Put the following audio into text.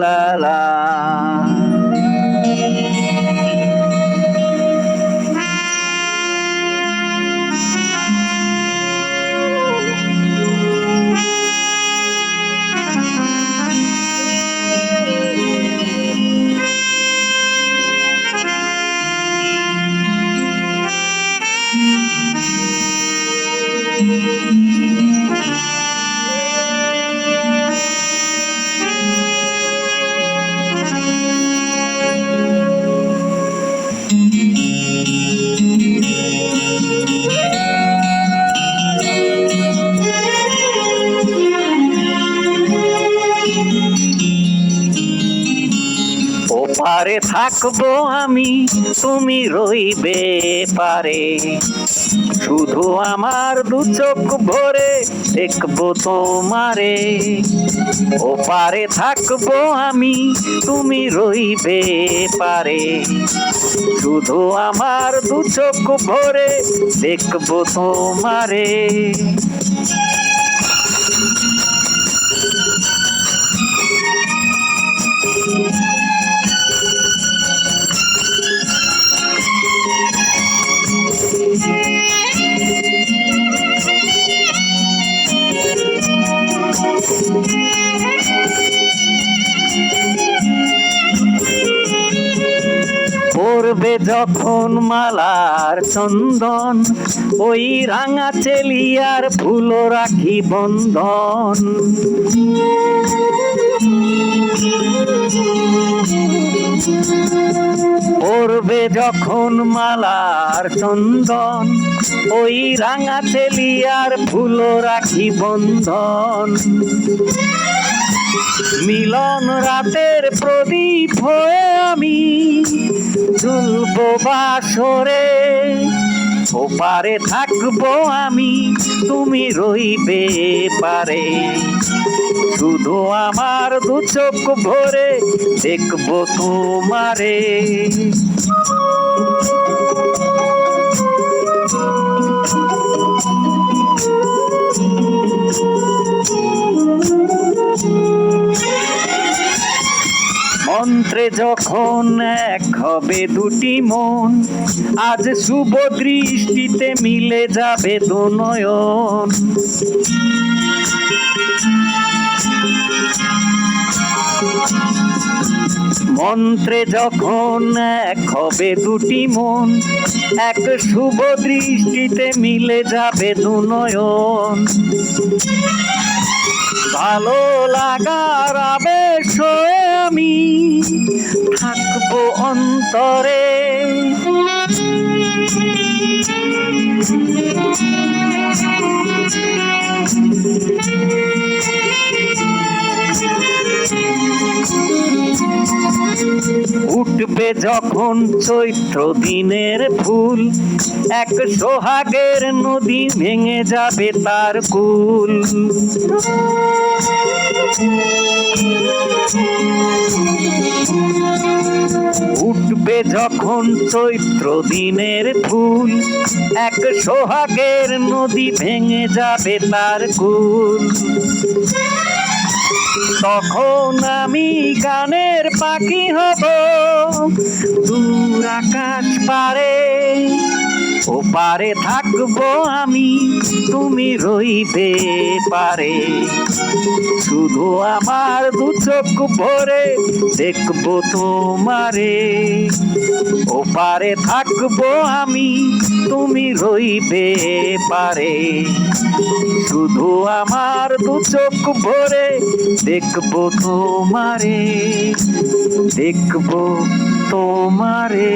লা লা। ওপারে থাকবো আমি, তুমি রইবে পারে, শুধু আমার দু চোখ ভরে দেখবো তোমারে। ওপারে থাকবো আমি, তুমি রইবে পারে, শুধু আমার দু চোখ ভরে দেখবো তোমারে। পড়বে যখন মালার চন্দন, ওই রাঙা চেলিয়ার ফুলো রাখি বন্ধন। পড়বে যখন মালার চন্দন, ওই রাঙা চেলিয়ার ফুলো রাখি বন্ধন। মিলন রাতের প্রদীপ হয়ে আমি জ্বলবো বাসরে। ওপারে থাকবো আমি, তুমি রইবে পারে, শুধু আমার দু চোখ ভরে দেখবো তোমারে। মন্ত্রে যখন এক হবে দুটি মন, আজ শুভ দৃষ্টিতে মিলে যাবে দু নয়ন। মন্ত্রে যখন এক হবে দুটি মন, এক শুভ দৃষ্টিতে মিলে যাবে দু নয়ন। ভালো লাগার আবেশ হয়ে আমি থাকবো অন্তরে। উঠবে যখন চৈত্র দিনের ফুল, এক সোহাগের নদী ভেঙে যাবে তার কুল। উঠবে যখন চৈত্র দিনের ফুল, এক সোহাগের নদী ভেঙে যাবে তার কুল। তখন আমি গানের পাখি হব দূর আকাশ পারে। ওপারে থাকবো আমি, তুমি রইবে পারে, শুধু আমার দু চোখ ভরে দেখবো তোমারে। ওপারে থাকবো আমি, তুমি রইবে পারে, শুধু আমার দু চোখ ভরে দেখবো তোমারে, দেখবো তোমারে।